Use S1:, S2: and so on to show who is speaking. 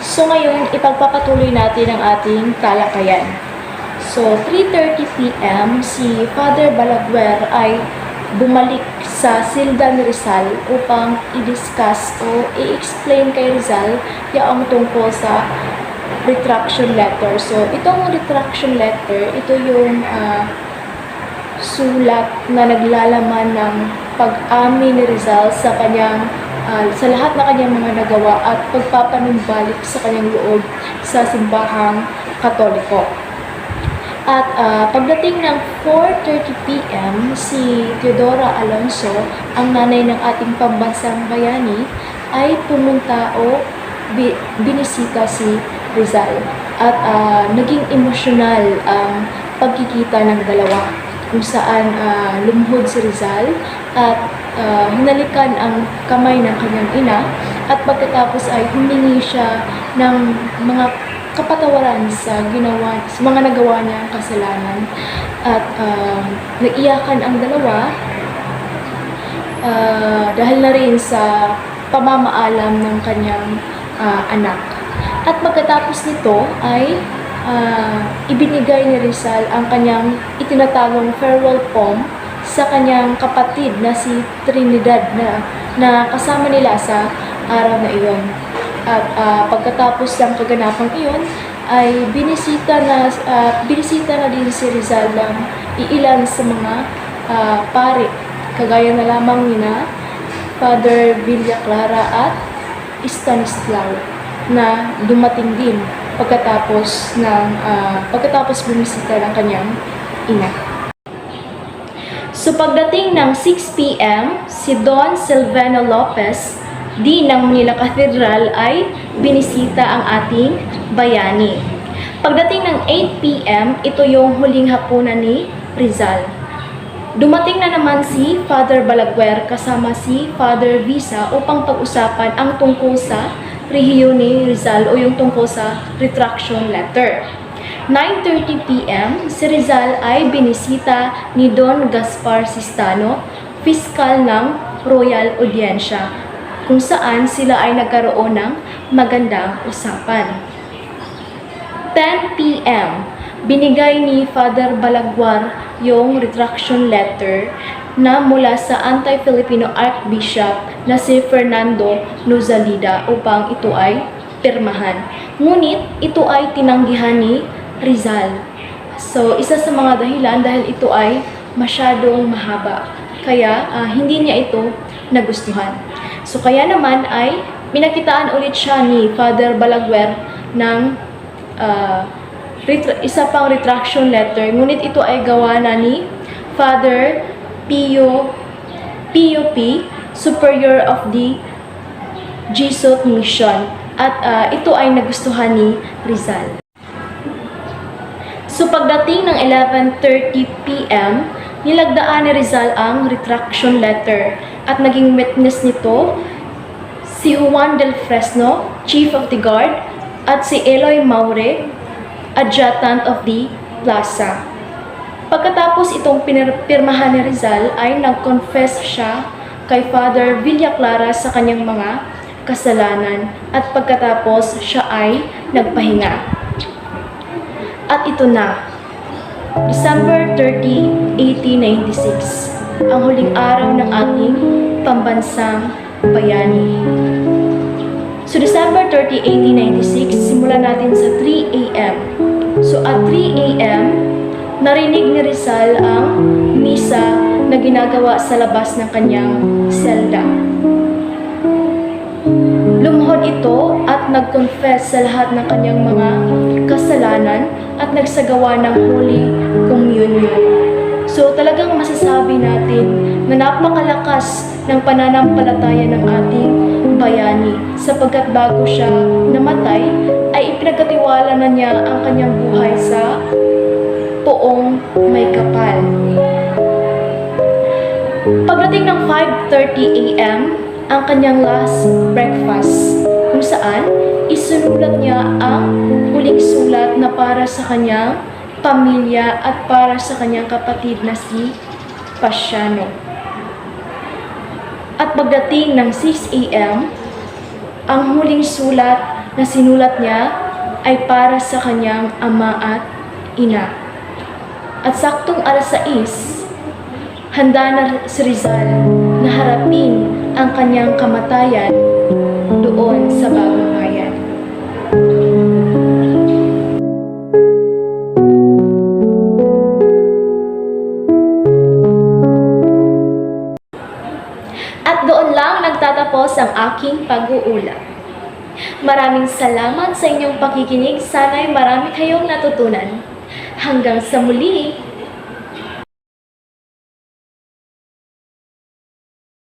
S1: So ngayon, ipagpapatuloy natin ang ating talakayan. So 3:30 p.m. si Father Balaguer ay bumalik sa Silda ni Rizal upang i-discuss o i-explain kay Rizal yung tungkol sa retraction letter. So itong retraction letter, ito yung sulat na naglalaman ng pag-amin ni Rizal sa kanyang sa lahat ng kanyang mga nagawa at pagpapanumbalik sa kanyang loob sa simbahang Katoliko. At pagdating ng 4:30 p.m., si Teodora Alonso, ang nanay ng ating pambansang bayani, ay pumunta o binisita si Rizal. At naging emosyonal ang pagkikita ng dalawa, kung saan lumuhod si Rizal at hinalikan ang kamay ng kanyang ina, at pagkatapos ay humingi siya ng mga kapatawaran sa mga nagawa niyang kasalanan. At naiyakan ang dalawa dahil na rin sa pamamaalam ng kanyang anak. At pagkatapos nito ay ibinigay ni Rizal ang kanyang itinatagong farewell poem sa kanyang kapatid na si Trinidad na kasama nila sa araw na iyon. At pagkatapos ng kaganapang iyon ay binisita na din si Rizal ng iilan sa mga pari, kagaya na lamang nina Father Villa Clara at Stanislao, na dumating din pagkatapos bumisita ng kanyang ina. So pagdating ng 6 p.m., si Don Silvano Lopez, Dean ng Manila Cathedral, ay binisita ang ating bayani. Pagdating ng 8 p.m., ito yung huling hapunan ni Rizal. Dumating na naman si Father Balaguer kasama si Father Visa upang pag-usapan ang tungkol sa rehiyon ni Rizal o yung tungkol sa retraction letter. 9:30 p.m., si Rizal ay binisita ni Don Gaspar Sistano, fiskal ng Royal Audiencia, kung saan sila ay nagkaroon ng magandang usapan. 10 p.m., binigay ni Father Balaguer yung retraction letter na mula sa anti-Filipino Archbishop na si Fernando Nozalida upang ito ay pirmahan. Ngunit ito ay tinanggihan ni Rizal. So isa sa mga dahilan dahil ito ay masyadong mahaba, kaya hindi niya ito nagustuhan. So kaya naman ay pinakitaan ulit siya ni Father Balaguer ng isa pang retraction letter, ngunit ito ay gawa na ni Father Pio P, Superior of the Jesuit Mission, at ito ay nagustuhan ni Rizal. So pagdating ng 11:30 p.m., nilagdaan ni Rizal ang retraction letter at naging witness nito si Juan del Fresno, Chief of the Guard, at si Eloy Maure, Adjutant of the Plaza. Pagkatapos itong pinirmahan ni Rizal ay nag-confess siya kay Father Villa Clara sa kanyang mga kasalanan, at pagkatapos siya ay nagpahinga. At ito na, December 30, 1896, ang huling araw ng ating pambansang bayani. So December 30, 1896, simulan natin sa 3 a.m. So at 3 a.m., narinig ni Rizal ang misa na ginagawa sa labas ng kanyang selda. Lumuhod ito at nag-confess sa lahat ng kanyang mga kasalanan at nagsagawa ng Holy Communion. So talagang masasabi natin na napakalakas ng pananampalataya ng ating bayani, sapagkat bago siya namatay ay ipinagkatiwala na niya ang kanyang buhay sa Poong May Kapal. Pagdating ng 5:30 a.m., ang kanyang last breakfast, kung saan isinulat niya ang huling sulat na para sa kanyang pamilya at para sa kanyang kapatid na si Pasiano. At pagdating ng 6 a.m., Ang huling sulat na sinulat niya ay para sa kanyang ama at ina. At saktong alas 6, handa na si Rizal na harapin ang kanyang kamatayan doon sa Bagong Bayan. At doon lang nagtatapos ang aking pag-uulat. Maraming salamat sa inyong pakikinig. Sana'y marami kayong natutunan. Hanggang sa muli!